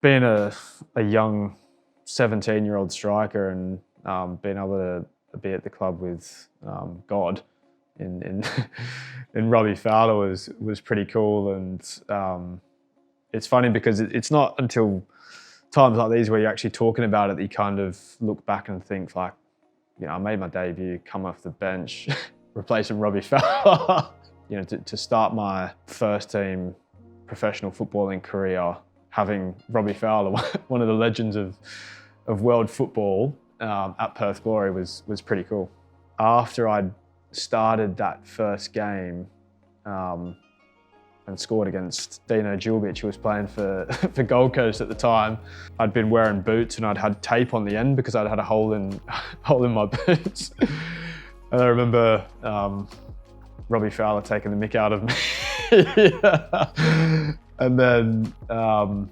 being a young 17-year-old striker and being able to be at the club with God in in Robbie Fowler was pretty cool. And it's funny because it's not until times like these where you're actually talking about it that you kind of look back and think like, I made my debut, come off the bench, replacing Robbie Fowler. To start my first team professional footballing career, having Robbie Fowler, one of the legends of world football, at Perth Glory was pretty cool. After I'd started that first game and scored against Dino Djulbic, who was playing for Gold Coast at the time, I'd been wearing boots and I'd had tape on the end because I'd had a hole in my boots. And I remember Robbie Fowler taking the mick out of me. Yeah. And then I'm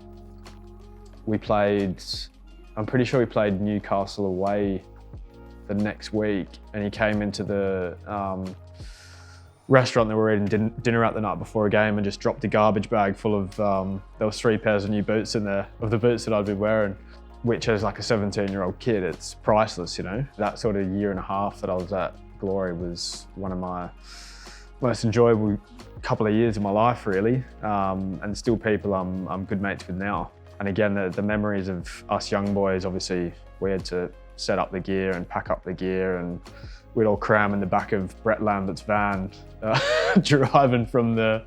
pretty sure we played Newcastle away the next week, and he came into the restaurant that we were eating dinner at the night before a game and just dropped a garbage bag full of, there was 3 pairs of new boots in there, of the boots that I'd been wearing, which as like a 17-year-old kid, it's priceless, That sort of year and a half that I was at Glory was one of my most enjoyable couple of years of my life, really, and still people I'm good mates with now. And again, the memories of us young boys, obviously we had to set up the gear and pack up the gear, and we'd all cram in the back of Brett Lambert's van, driving from the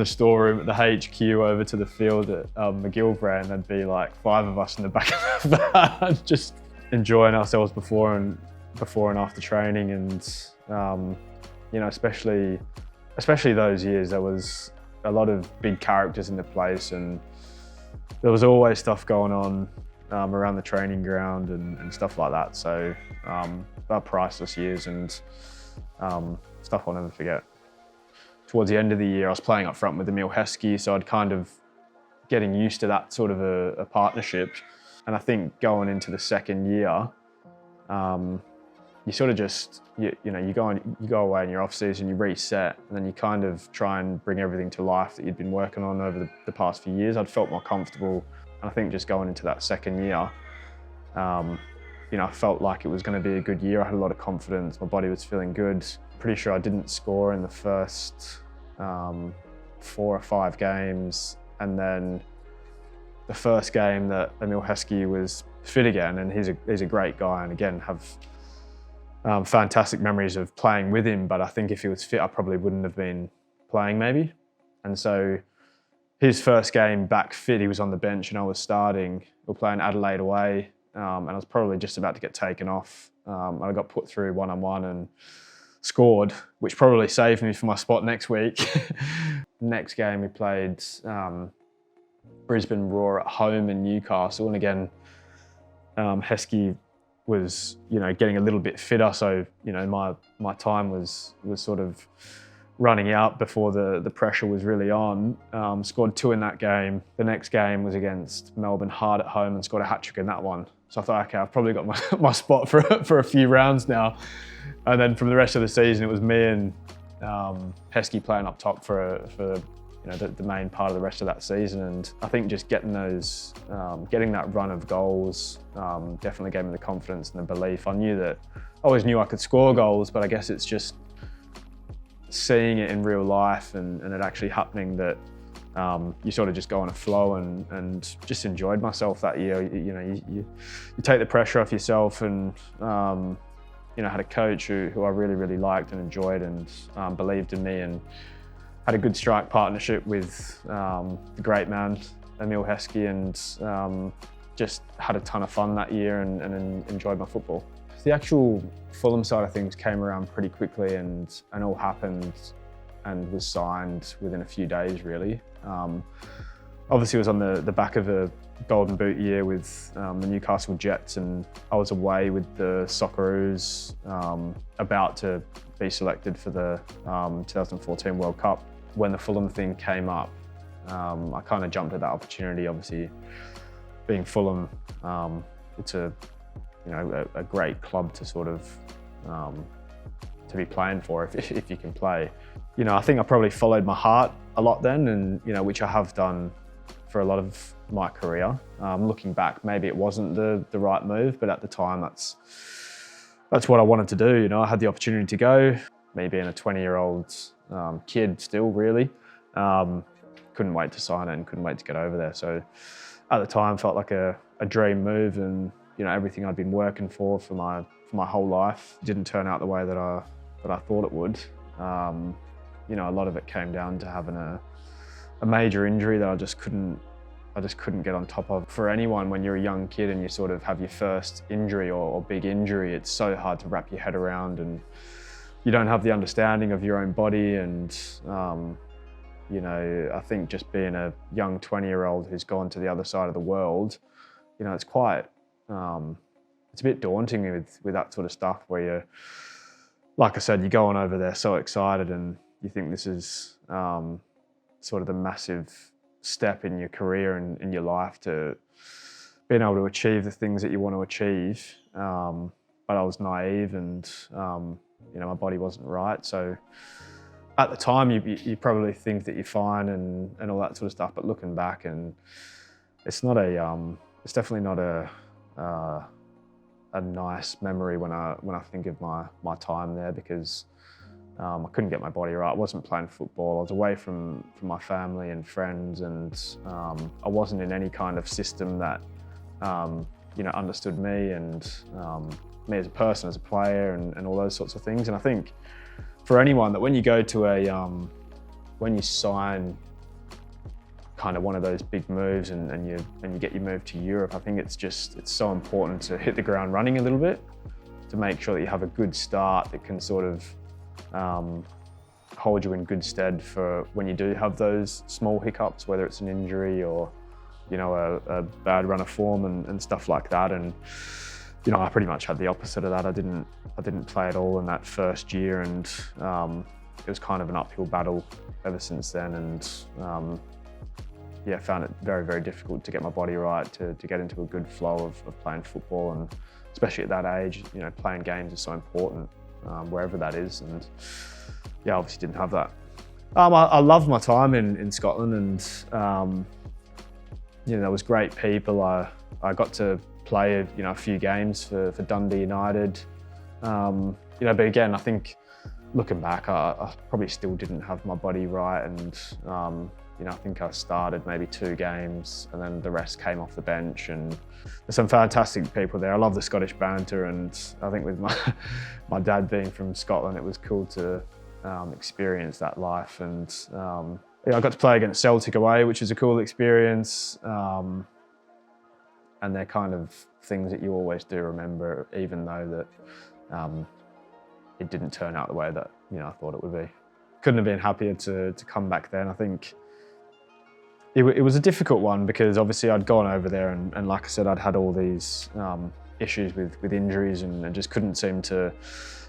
storeroom at the HQ over to the field at McGillivray, and there'd be like 5 of us in the back of the van, just enjoying ourselves before and after training. And especially those years, there was a lot of big characters in the place, and there was always stuff going on around the training ground and stuff like that. So about priceless years and stuff I'll never forget. Towards the end of the year, I was playing up front with Emil Heskey, so I'd kind of getting used to that sort of a partnership. And I think going into the second year, you sort of just, you go away in your off season, you reset, and then you kind of try and bring everything to life that you'd been working on over the past few years. I'd felt more comfortable, and I think just going into that second year, I felt like it was going to be a good year. I had a lot of confidence, my body was feeling good. Pretty sure I didn't score in the first 4 or 5 games, and then the first game that Emil Heskey was fit again, and he's a great guy, and again have fantastic memories of playing with him, but I think if he was fit, I probably wouldn't have been playing maybe. And so his first game back fit, he was on the bench and I was starting. We were playing Adelaide away, and I was probably just about to get taken off. I got put through one-on-one and scored, which probably saved me for my spot next week. Next game we played Brisbane Roar at home in Newcastle, and again, Heskey was, getting a little bit fitter, so my time was sort of running out before the pressure was really on. Scored 2 in that game. The next game was against Melbourne Hard at home and scored a hat-trick in that one. So I thought, okay, I've probably got my spot for a few rounds now. And then from the rest of the season, it was me and Heskey playing up top for the main part of the rest of that season. And I think just getting that run of goals definitely gave me the confidence and the belief. I always knew I could score goals, but I guess it's just seeing it in real life and it actually happening that you sort of just go on a flow, and just enjoyed myself that year. You take the pressure off yourself, and had a coach who I really, really liked and enjoyed, and believed in me, and had a good strike partnership with the great man, Emil Heskey, and just had a ton of fun that year and enjoyed my football. The actual Fulham side of things came around pretty quickly and all happened and was signed within a few days, really. Obviously, it was on the back of a Golden Boot year with the Newcastle Jets, and I was away with the Socceroos, about to be selected for the 2014 World Cup. When the Fulham thing came up, I kind of jumped at that opportunity. Obviously, being Fulham, it's a great club to sort of to be playing for if you can play. I think I probably followed my heart a lot then, and which I have done for a lot of my career. Looking back, maybe it wasn't the right move, but at the time, that's what I wanted to do. You know, I had the opportunity to go. Me being a 20-year-old kid still, really, couldn't wait to sign it and couldn't wait to get over there. So at the time, felt like a dream move, and you know, everything I'd been working for my whole life didn't turn out the way that I thought it would. You know, a lot of it came down to having a major injury that I just couldn't get on top of. For anyone, when you're a young kid and you sort of have your first injury or big injury, it's so hard to wrap your head around, and you don't have the understanding of your own body. And you know, I think just being a young 20-year-old who's gone to the other side of the world, you know, it's quite, it's a bit daunting with that sort of stuff, where you're, like I said, you're going over there so excited and you think this is sort of the massive step in your career and in your life, to being able to achieve the things that you want to achieve. But I was naive, and you know, my body wasn't right. So at the time, you probably think that you're fine and all that sort of stuff. But looking back, and it's definitely not a nice memory when I think of my time there, because I couldn't get my body right. I wasn't playing football. I was away from my family and friends, and I wasn't in any kind of system that you know, understood me and me as a person, as a player, and all those sorts of things. And I think for anyone, that when you go to when you sign kind of one of those big moves and you get your move to Europe, I think it's so important to hit the ground running a little bit, to make sure that you have a good start that can sort of hold you in good stead for when you do have those small hiccups, whether it's an injury or, you know, a bad run of form and stuff like that. And you know, I pretty much had the opposite of that. I didn't play at all in that first year, and it was kind of an uphill battle ever since then. And yeah, found it very, very difficult to get my body right, to get into a good flow of playing football, and especially at that age, you know, playing games is so important, wherever that is. And yeah, obviously didn't have that. I loved my time in Scotland, and you know, there was great people. I got to play, you know, a few games for Dundee United. You know, but again, I think looking back, I probably still didn't have my body right, and you know, I think I started maybe 2 games, and then the rest came off the bench. And there's some fantastic people there. I love the Scottish banter, and I think with my dad being from Scotland, it was cool to experience that life. And yeah, I got to play against Celtic away, which is a cool experience. And they're kind of things that you always do remember, even though that it didn't turn out the way that, you know, I thought it would be. Couldn't have been happier to come back then. I think it was a difficult one, because obviously I'd gone over there and like I said, I'd had all these issues with injuries and just couldn't seem to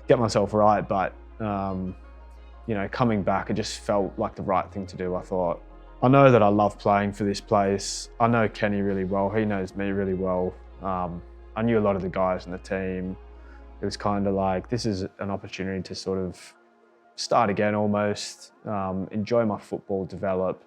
get myself right. But you know, coming back, it just felt like the right thing to do. I thought, I know that I love playing for this place. I know Kenny really well. He knows me really well. I knew a lot of the guys in the team. It was kind of like, this is an opportunity to sort of start again almost, enjoy my football, develop,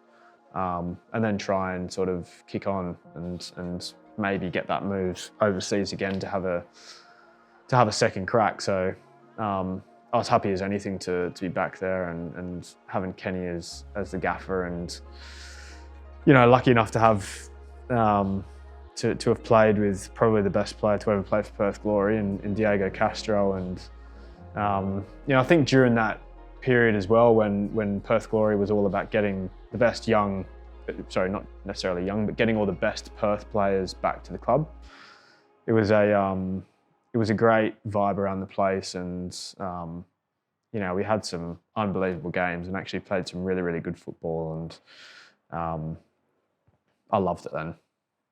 and then try and sort of kick on and maybe get that move overseas again to have a second crack. So I was happy as anything to be back there and having Kenny as the gaffer, and you know, lucky enough to have to have played with probably the best player to ever play for Perth Glory in Diego Castro. And you know, I think during that period as well, when Perth Glory was all about getting the best young, sorry, not necessarily young, but getting all the best Perth players back to the club, it was a great vibe around the place. And you know, we had some unbelievable games and actually played some really, really good football, and I loved it then.